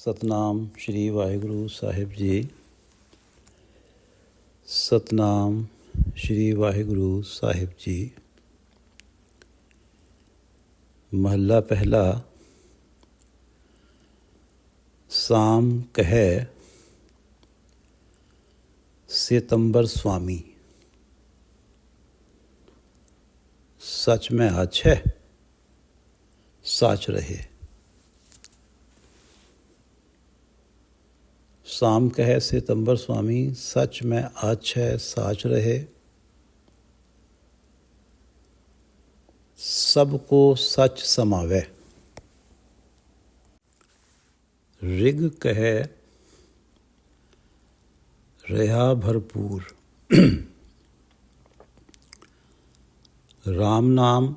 ਸਤਨਾਮ ਸ਼੍ਰੀ ਵਾਹਿਗੁਰੂ ਸਾਹਿਬ ਜੀ। ਸਤਨਾਮ ਸ਼੍ਰੀ ਵਾਹਿਗੁਰੂ ਸਾਹਿਬ ਜੀ। ਮਹੱਲਾ ਪਹਿਲਾ। ਸਾਮ ਕਹੈ सितंबर स्वामी। सच में अच्छे साच रहे। साम कहे सितंबर स्वामी, सच में अच्छे साच रहे। सबको सच समावे। ऋग कहे रहा भरपूर। राम नाम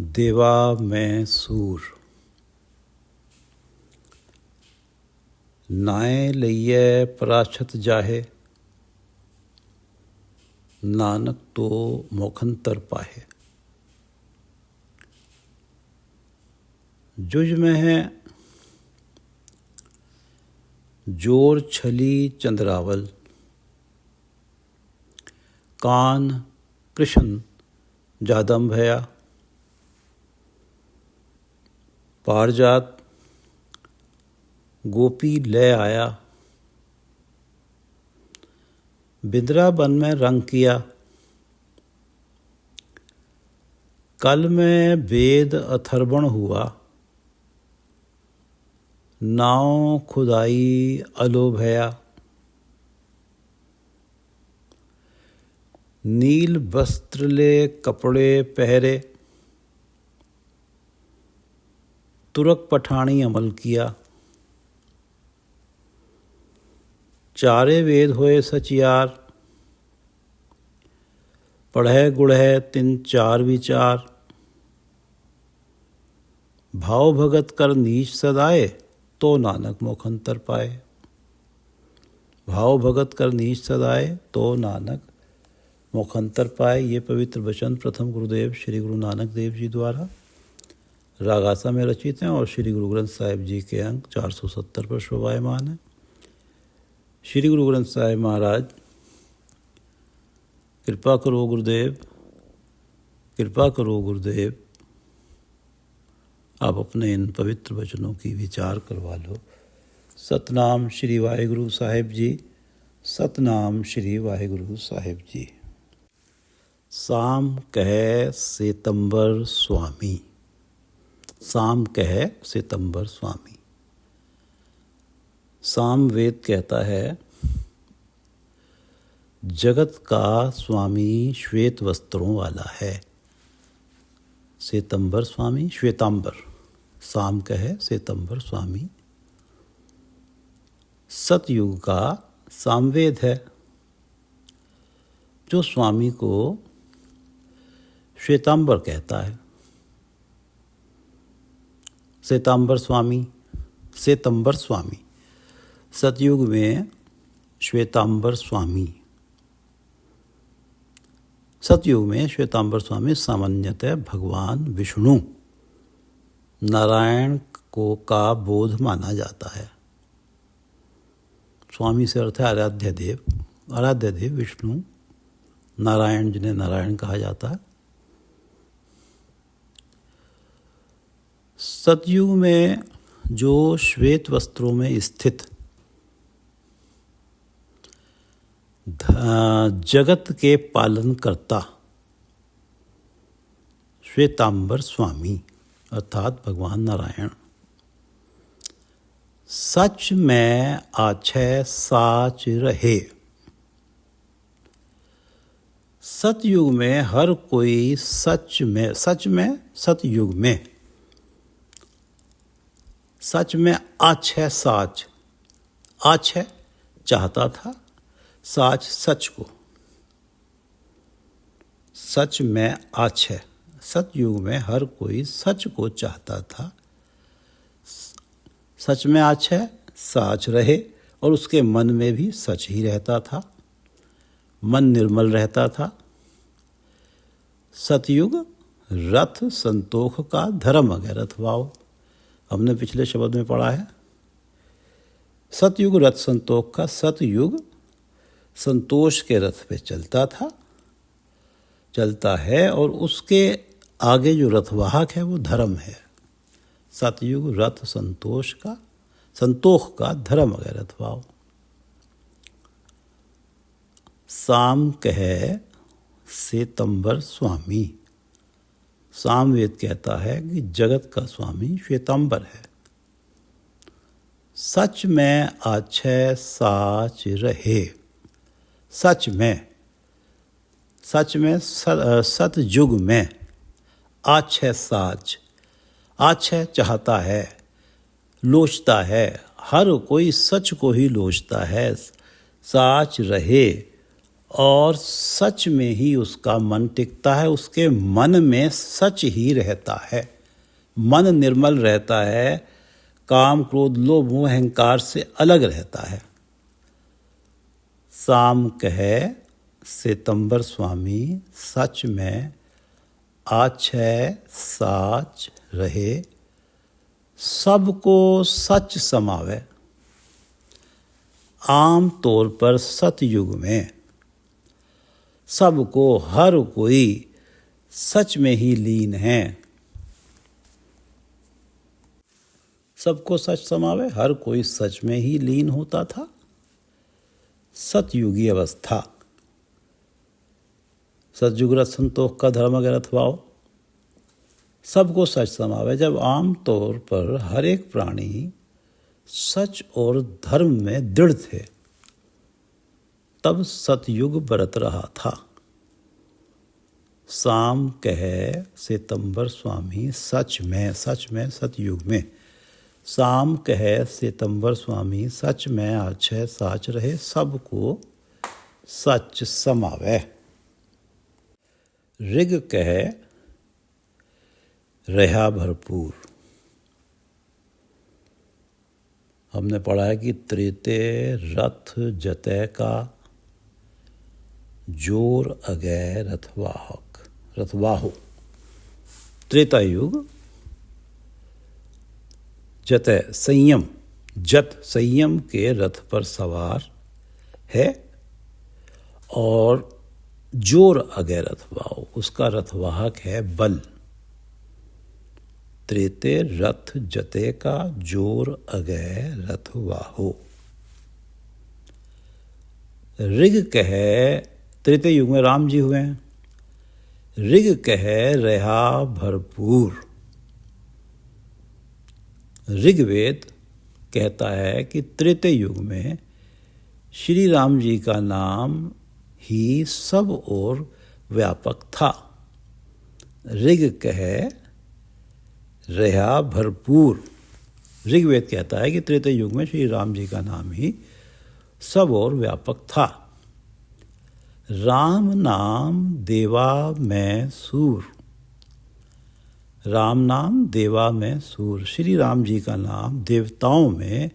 देवा में सूर। नाए लइए पराछत जाहे, नानक तो मोखंतर पाहे। जुज में है जोर छली चंद्रावल। कान कृष्ण जादम भया। पारजात गोपी ले आया। बिंद्रा बन में रंग किया। कल में वेद अथर्वण हुआ। नाव खुदाई अलो भया। नील वस्त्र ले कपड़े पहरे। तुरक पठानी अमल किया। चारे वेद होए सचियार। पढ़े गुढ़े तिन चार विचार। भाव भगत कर नीच सदाए, तो नानक मोखंतर पाए। भाव भगत कर नीच सदाए, तो नानक मोखंतर पाए। ये पवित्र वचन प्रथम गुरुदेव श्री गुरु नानक देव जी द्वारा रागासा में रचित हैं और श्री गुरु ग्रंथ साहिब जी के अंक 470 पर शोभायमान है। श्री गुरु ग्रंथ साहिब महाराज, कृपा करो गुरुदेव, कृपा करो गुरुदेव, आप अपने इन पवित्र वचनों की विचार करवा लो। सतनाम श्री वाहिगुरु साहिब जी। सतनाम श्री वाहिगुरु साहिब जी। साम कहे सितंबर स्वामी। साम कहे सितंबर स्वामी। साम वेद कहता है जगत का स्वामी श्वेत वस्त्रों वाला है। सितंबर स्वामी श्वेतांबर। साम कहे सितंबर स्वामी। सतयुग का सामवेद है जो स्वामी को श्वेतांबर कहता है। सितंबर स्वामी, सितंबर स्वामी। सतयुग में श्वेतांबर स्वामी। सतयुग में श्वेतांबर स्वामी सामान्यतः भगवान विष्णु नारायण को का बोध माना जाता है। स्वामी से अर्थ है आराध्य देव। आराध्य देव विष्णु नारायण, जिन्हें नारायण कहा जाता है। सतयुग में जो श्वेत वस्त्रों में स्थित जगत के पालन करता श्वेतांबर स्वामी अर्थात भगवान नारायण सच में आछे साच रहे। सतयुग में हर कोई सच में सतयुग में सच में आछे साच। आछे चाहता था, साच सच को। सच में आछे। सतयुग में हर कोई सच को चाहता था। सच में आछे साच रहे और उसके मन में भी सच ही रहता था। मन निर्मल रहता था। सतयुग रथ संतोष का धर्म है। रथ भाव हमने पिछले शब्द में पढ़ा है, सतयुग रथ संतोष का। सतयुग संतोष के रथ पे चलता था, चलता है, और उसके आगे जो रथवाहक है वो धर्म है। सतयुग रथ संतोष का, संतोष का धर्म है रथवाह। साम कहे श्वेतंबर स्वामी। सामवेद कहता है कि जगत का स्वामी श्वेतंबर है। सच में आछे साच रहे। सच में, सच में, सतयुग में, आछे साच, आछे चाहता है, लोचता है, हर कोई सच को ही लोचता है। साच रहे, और सच में ही उसका मन टिकता है, उसके मन में सच ही रहता है, मन निर्मल रहता है, काम क्रोध लोभ मोह अहंकार से अलग रहता है। साम कहे श्वेतंबर स्वामी, सच में आछे साच रहे, सबको सच समावे। आम तौर पर सतयुग में सबको, हर कोई सच में ही लीन है। सबको सच समावे, हर कोई सच में ही लीन होता था। सतयुगी अवस्था, सतयुग रथ संतोष का धर्म अगर अथवाओ, सबको सच समावे। जब आम तौर पर हर एक प्राणी सच और धर्म में दृढ़ थे, तब सतयुग बरत रहा था। साम कहे श्वेतंबर स्वामी, सच में, सच में, सतयुग में। साम कहे श्वेतंबर स्वामी, सच में आछे साच रहे, सबको सच समावे। ऋग कहे रहा भरपूर। हमने पढ़ा है कि त्रेते रथ जतय का, जोर अगै रथवाहक, रथवाहु। त्रेता युग, जतय संयम, जत संयम के रथ पर सवार है, और जोर अगै रथवाहु, उसका रथवाहक है बल। त्रेते रथ जते का, जोर अगै रथवाहु। ऋग कहे, त्रेते युग में राम जी हुए हैं। ऋग कहे रहा भरपूर। ऋग्वेद कहता है कि त्रेते युग में श्री राम जी का नाम ही सब और व्यापक था। ऋग कहे रहा भरपूर। ऋग्वेद कहता है कि त्रेते युग में श्री राम जी का नाम ही सब और व्यापक था। राम नाम देवा में सूर। राम नाम देवा में सूर। श्री राम जी का नाम देवताओं में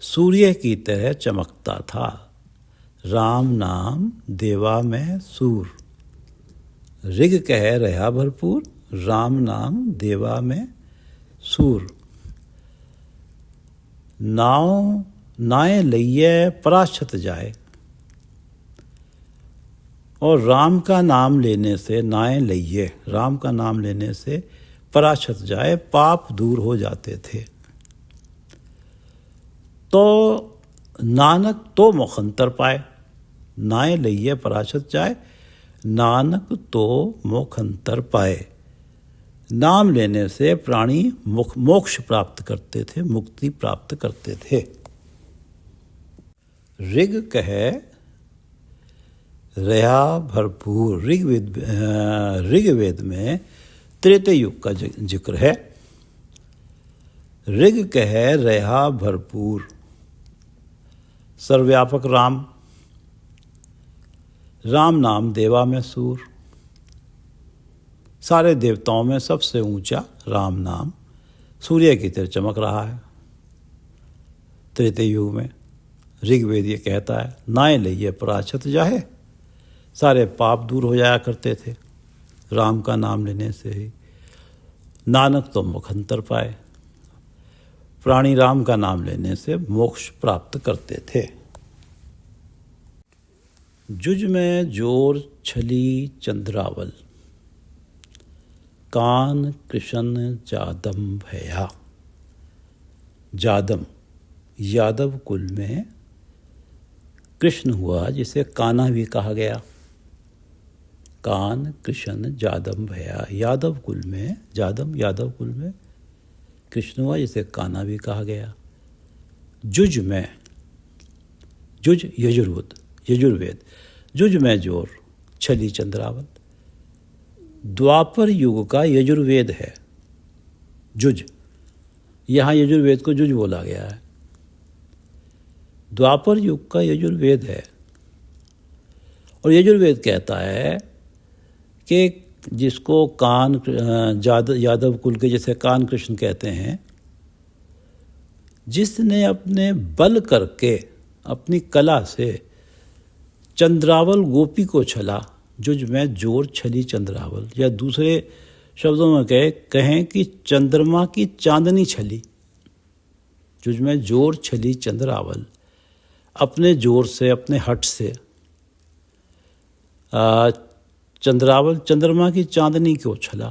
सूर्य की तरह चमकता था। राम नाम देवा में सूर। ऋग कह रहा भरपूर, राम नाम देवा में सूर। नाव नाए लइये पराशत जाए। और राम का नाम लेने से, नाए लइये, राम का नाम लेने से पराशत जाए, पाप दूर हो जाते थे। तो नानक तो मुखंतर पाए। नाए लइये पराशत जाए, नानक तो मोक्षंतर पाए। नाम लेने से प्राणी मोक्ष प्राप्त करते थे, मुक्ति प्राप्त करते थे। ऋग कहे रहा भरपूर। ऋग्वेद में त्रेते युग का जिक्र है। ऋग कहे रहा भरपूर। सर्वव्यापक राम। राम नाम देवा में सूर। सारे देवताओं में सबसे ऊंचा राम नाम सूर्य की तरह चमक रहा है त्रेते युग में। ऋग्वेद ये कहता है, नाए लइये पराशत जाहे, सारे पाप दूर हो जाया करते थे राम का नाम लेने से ही। नानक तो मुखंतर पाए। प्राणी राम का नाम लेने से मोक्ष प्राप्त करते थे। जुज में जोर छली चंद्रावल, कान कृष्ण जादम भया। जादम यादव कुल में कृष्ण हुआ, जिसे कान्हा भी कहा गया। कान कृष्ण जादम भया, यादव कुल में यादव कुल में कृष्ण हुआ, जिसे कान्हा भी कहा गया। जुज में, जुज यजुर्वेद, जुज में जोर छली चंद्रावल द्वापर युग का यजुर्वेद है। जुज, यहाँ यजुर्वेद को जुज बोला गया है। द्वापर युग का यजुर्वेद है और यजुर्वेद कहता है कि जिसको कान यादव कुल के जैसे कान कृष्ण कहते हैं, जिसने अपने बल करके अपनी कला से चंद्रावल गोपी को छला, जुज में जोर छली चंद्रावल, या दूसरे शब्दों में कहें कि चंद्रमा की चांदनी छली। जुज में जोर छली चंद्रावल, अपने जोर से, अपने हठ से चंद्रावल चंद्रमा की चांदनी को छला।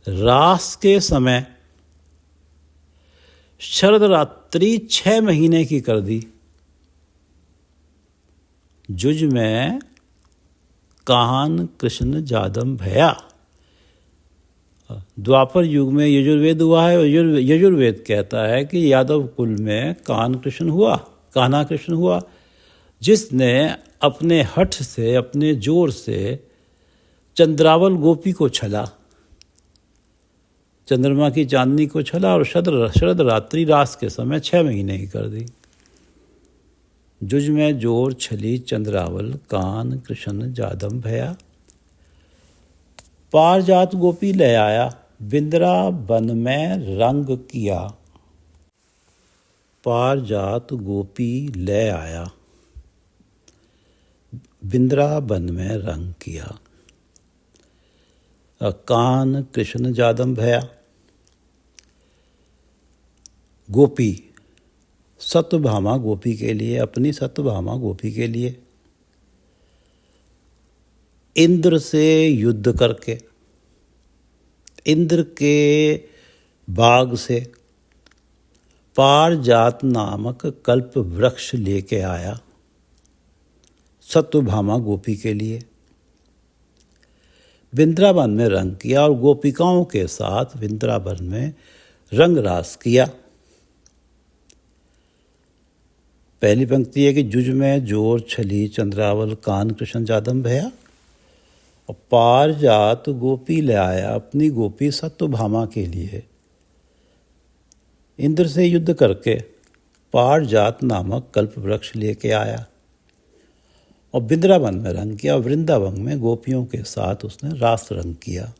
रास के समय शरद रात्रि 6 महीने की कर दी। जुज में कान कृष्ण जादम भया। द्वापर युग में यजुर्वेद हुआ है और यजुर्वेद कहता है कि यादव कुल में कान्हा कृष्ण हुआ, जिसने अपने हठ से, अपने जोर से चंद्रावल गोपी को छला, चंद्रमा की चांदनी को छला और शरद रात्रि रास के समय 6 महीने की कर दी। जुज में जोर छली चंद्रावल, कान कृष्ण जादम भया। पारजात गोपी ले आया, बिंद्रा वन में रंग किया। पारजात गोपी ले आया, बिंद्रा वन में रंग किया। कान कृष्ण जादम भया। गोपी सत्यभामा गोपी के लिए, अपनी सत्यभामा गोपी के लिए इंद्र से युद्ध करके, इंद्र के बाग से पारजात नामक कल्प वृक्ष लेके आया सत्यभामा गोपी के लिए। वृंदावन में रंग किया और गोपिकाओं के साथ वृंदावन में रंग रास किया। पहली पंक्ति है कि जुज में जोर छली चंद्रावल, कान कृष्ण जादम भया। और पारजात गोपी ले आया, अपनी गोपी सत्यभामा के लिए इंद्र से युद्ध करके पारजात नामक कल्प वृक्ष लेके आया और वृंदावन में रंग किया। वृंदावन में गोपियों के साथ उसने रास रंग किया।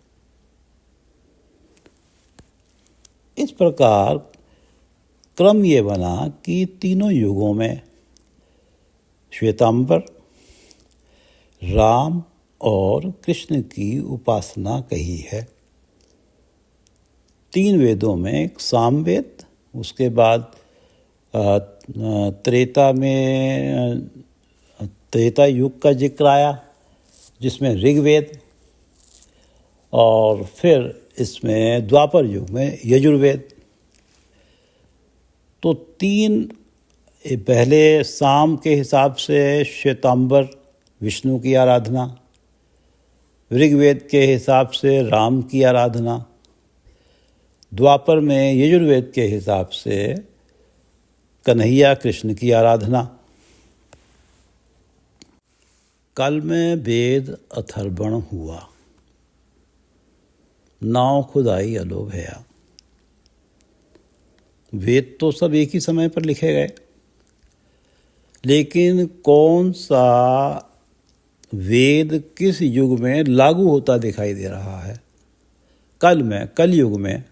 इस प्रकार क्रम ये बना कि तीनों युगों में श्वेतांबर, राम और कृष्ण की उपासना कही है। 3 वेदों में एक सामवेद, उसके बाद त्रेता युग का जिक्र आया जिसमें ऋग्वेद, और फिर इसमें द्वापर युग में यजुर्वेद। तो 3 पहले साम के हिसाब से श्वेतांबर विष्णु की आराधना, ऋग्वेद के हिसाब से राम की आराधना, द्वापर में यजुर्वेद के हिसाब से कन्हैया कृष्ण की आराधना। कल में वेद अथर्वण हुआ, नाव खुदाई अलो भया। वेद तो सब एक ही समय पर लिखे गए, लेकिन कौन सा वेद किस युग में लागू होता दिखाई दे रहा है? कल युग में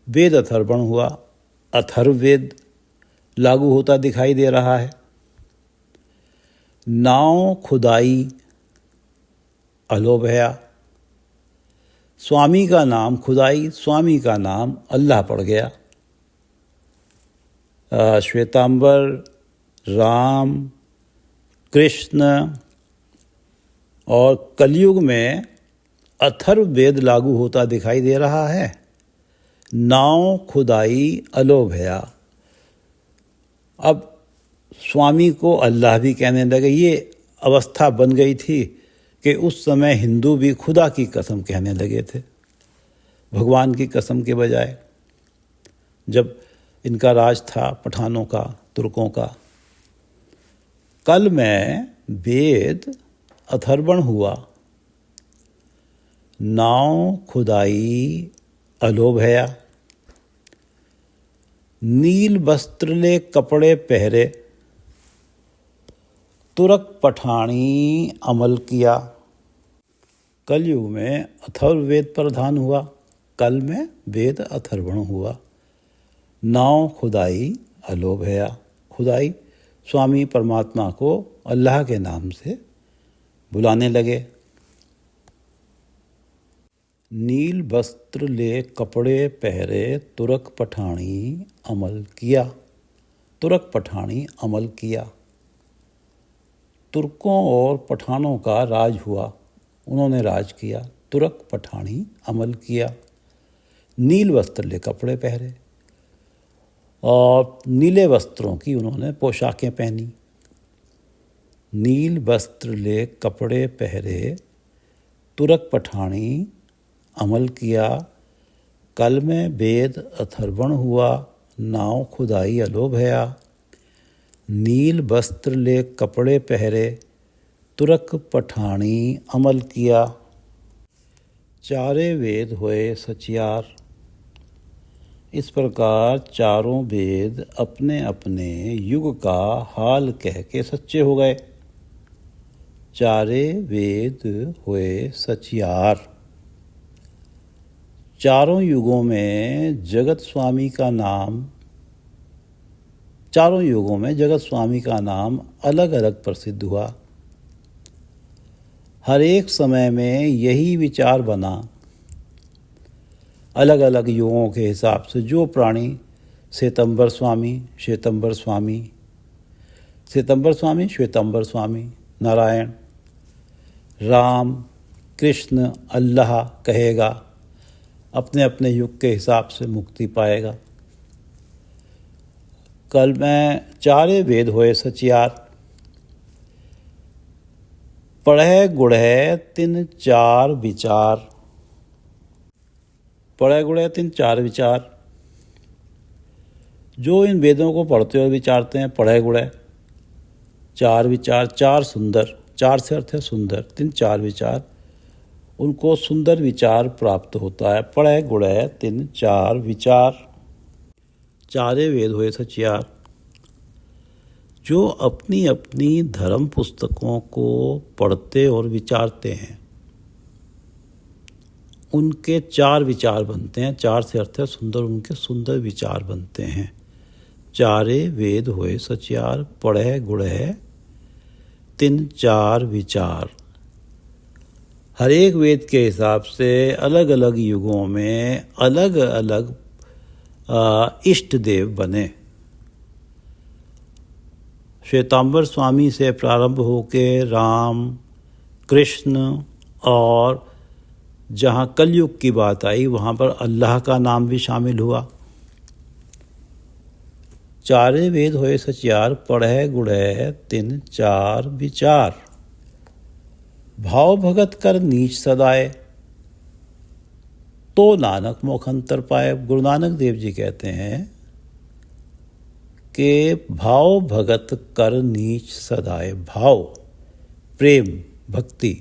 वेद अथर्वण हुआ, अथर्ववेद लागू होता दिखाई दे रहा है। नाव खुदाई अलो भया, स्वामी का नाम खुदाई, स्वामी का नाम अल्लाह पड़ गया। श्वेतांबर, राम, कृष्ण और कलयुग में अथर्ववेद लागू होता दिखाई दे रहा है। नाव खुदाई अलो भया। अब स्वामी को अल्लाह भी कहने लगे। ये अवस्था बन गई थी कि उस समय हिंदू भी खुदा की कसम कहने लगे थे, भगवान की कसम के बजाय। जब इनका राज था पठानों का, तुर्कों का। कल में वेद अथर्वण हुआ, नाव खुदाई अलो भया। नील वस्त्र ले कपड़े पहरे, तुरक पठानी अमल किया। कलयुग में अथर्ववेद प्रधान हुआ, कल में वेद अथर्वण हुआ। नाव खुदाई अलो भया। खुदाई स्वामी परमात्मा को अल्लाह के नाम से बुलाने लगे। नील वस्त्र ले कपड़े पहरे, तुरक पठानी अमल किया। तुरक पठानी अमल किया। तुर्कों और पठानों का राज हुआ, उन्होंने राज किया। तुरक पठानी अमल किया। नील वस्त्र ले कपड़े पहरे और नीले वस्त्रों की उन्होंने पोशाकें पहनी। नील वस्त्र ले कपड़े पहरे, तुरक पठानी अमल किया। कल में वेद अथर्वण हुआ, नाव खुदाई अलो भया। नील वस्त्र ले कपड़े पहरे, तुरक पठानी अमल किया। चारे वेद होए सचियार। इस प्रकार चारों वेद अपने अपने युग का हाल कह के सच्चे हो गए। चारे वेद हुए सचियार। चारों युगों में जगत स्वामी का नाम, चारों युगों में जगत स्वामी का नाम अलग अलग प्रसिद्ध हुआ। हर एक समय में यही विचार बना। अलग अलग युगों के हिसाब से जो प्राणी श्वेतंबर स्वामी, श्वेतंबर स्वामी, श्वेतंबर स्वामी, श्वेतंबर स्वामी, नारायण, राम, कृष्ण, अल्लाह कहेगा, अपने अपने युग के हिसाब से मुक्ति पाएगा। कल में चारे वेद होए सचियार। पढ़े गुढ़े तिन चार विचार। पढ़े गुढ़े तिन चार विचार। जो इन वेदों को पढ़ते और विचारते हैं, पढ़े गुढ़े चार विचार, चार सुंदर, चार से अर्थ है सुंदर, तिन चार विचार, उनको सुंदर विचार प्राप्त होता है। पढ़े गुढ़े तिन चार विचार। चारे वेद हुए सचियार। जो अपनी अपनी धर्म पुस्तकों को पढ़ते और विचारते हैं, उनके चार विचार बनते हैं। चार से अर्थ है सुंदर, उनके सुंदर विचार बनते हैं। चारे वेद होए सचियार, पढ़े गुढ़े तिन चार विचार। हर एक वेद के हिसाब से अलग अलग युगों में अलग अलग इष्ट देव बने। श्वेतांबर स्वामी से प्रारंभ होके राम, कृष्ण और जहाँ कलयुग की बात आई वहाँ पर अल्लाह का नाम भी शामिल हुआ। चारे वेद होए सचियार, पढ़े गुढ़े तिन चार विचार। भाव भगत कर नीच सदाए, तो नानक मोखंतर पाए। गुरु नानक देव जी कहते हैं कि भाव भगत कर नीच सदाए। भाव, प्रेम, भक्ति।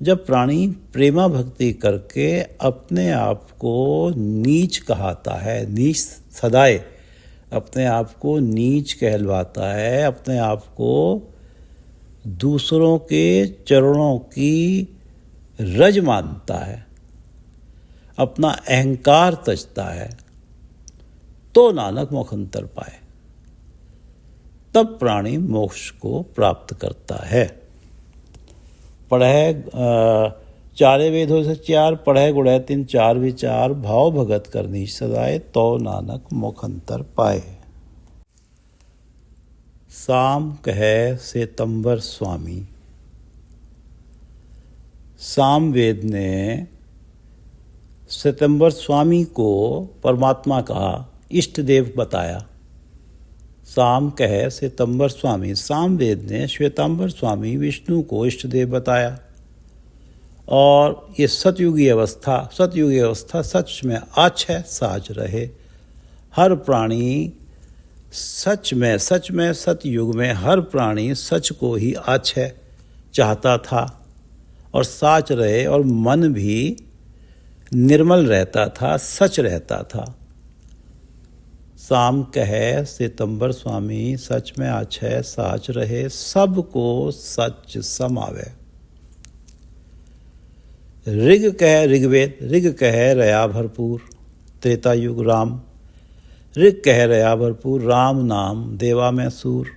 जब प्राणी प्रेमा भक्ति करके अपने आप को नीच कहाता है, नीच सदाए, अपने आप को नीच कहलवाता है, अपने आप को दूसरों के चरणों की रज मानता है, अपना अहंकार तजता है, तो नानक मोखंतर पाए। तब प्राणी मोक्ष को प्राप्त करता है। पढ़े चारे वेद हो सचियार, पढ़े गुढ़े तिन चार विचार, भाव भगत करनी सदाए, तो नानक मुख अंतर पाए। साम कहे सेतंबर स्वामी। सामवेद ने श्वेतांबर स्वामी को परमात्मा का इष्ट देव बताया। साम कहे श्वेतांबर स्वामी, सामवेद ने श्वेतांबर स्वामी विष्णु को इष्ट देव बताया। और ये सतयुगी अवस्था सच में आछ है साज रहे। हर प्राणी सच में सतयुग में हर प्राणी सच को ही आछ है चाहता था और साच रहे, और मन भी निर्मल रहता था, सच रहता था। साम कहे श्वेतांबर स्वामी, सच में आछ है साच रहे, सबको सच समावे। ऋग कहे ऋग्वेद, ऋग कहे रया भरपूर, त्रेता युग राम। ऋग कह रया भरपूर, राम नाम देवा में सूर।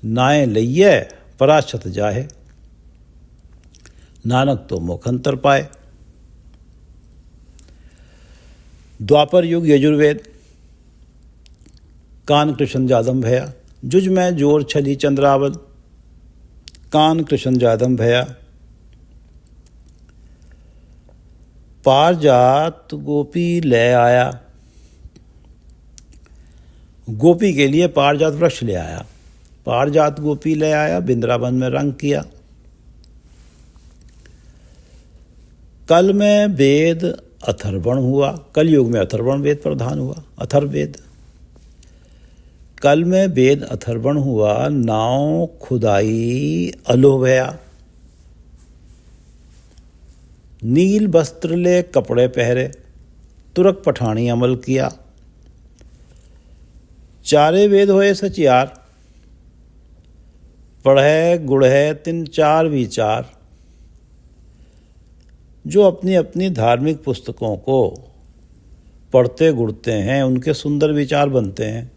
नाए लइये पराशत जाहे, नानक तो मुखंतर पाए। द्वापर युग यजुर्वेद, कान कृष्ण जादम भया। जुज में जोर छली चंद्रावल, कान कृष्ण जादम भया। पारजात गोपी ले आया, गोपी के लिए पारजात वृक्ष ले आया। पारजात गोपी ले आया, वृंदावन में रंग किया। कल में वेद अथर्वण हुआ, कलयुग में अथर्वण वेद प्रधान हुआ। अथर्ववेद कल में वेद अथर्वण हुआ, नाव खुदाई अलोभया। नील वस्त्र ले कपड़े पहरे, तुरक पठानी अमल किया। चारे वेद होए सचियार, पढ़े गुढ़े तिन चार विचार। जो अपनी अपनी धार्मिक पुस्तकों को पढ़ते गुढ़ते हैं, उनके सुंदर विचार बनते हैं।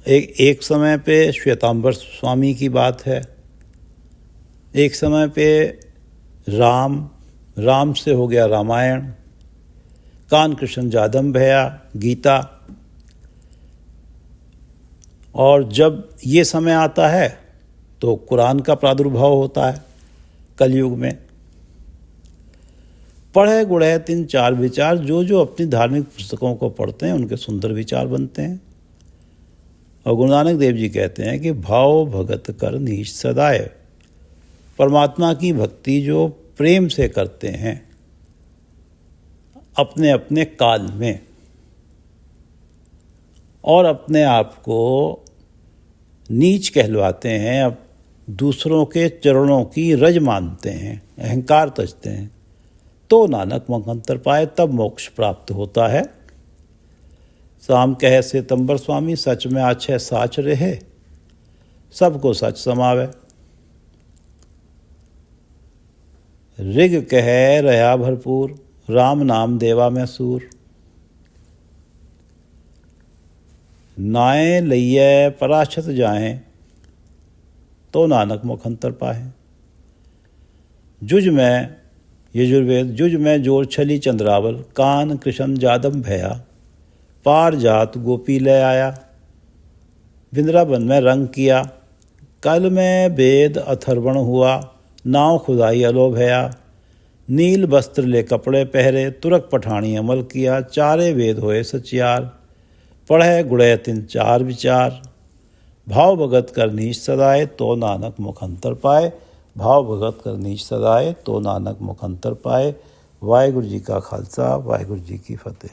एक समय पे श्वेतांबर स्वामी की बात है, एक समय पे राम से हो गया रामायण, कान कृष्ण जादम भया गीता। और जब ये समय आता है तो कुरान का प्रादुर्भाव होता है कलयुग में। पढ़े गुढ़े तिन चार विचार, जो अपनी धार्मिक पुस्तकों को पढ़ते हैं उनके सुंदर विचार बनते हैं। और गुरु नानक देव जी कहते हैं कि भाव भगत कर नीच सदाए। परमात्मा की भक्ति जो प्रेम से करते हैं अपने अपने काल में, और अपने आप को नीच कहलवाते हैं, अब दूसरों के चरणों की रज मानते हैं, अहंकार तजते हैं, तो नानक मुखंतर पाए, तब मोक्ष प्राप्त होता है। साम कहे श्वेतांबर स्वामी, सच में आछे साच रहे, सबको सच समावे। ऋग कहे रया भरपूर, राम नाम देवा में सूर। नाए लइये पराशत जाएं, तो नानक मुखंतर पाए। जुज में यजुर्वेद, जुज में जोर छली चंद्रावल, कान कृष्ण जादम भया। पार जात गोपी ले आया, वृंदावन में रंग किया। कल में वेद अथर्वण हुआ, नाव खुदाई अलो भया। नील वस्त्र ले कपड़े पहरे, तुरक पठानी अमल किया। चारे वेद होए सचियार, पढ़े गुढ़े तिन चार विचार। भाव भगत कर नीच सदाए, तो नानक मुखंतर पाए। भाव भगत कर नीच सदाए, तो नानक मुखंतर पाए। वाहिगुरु जी का खालसा, वाहिगुरु जी की फतेह।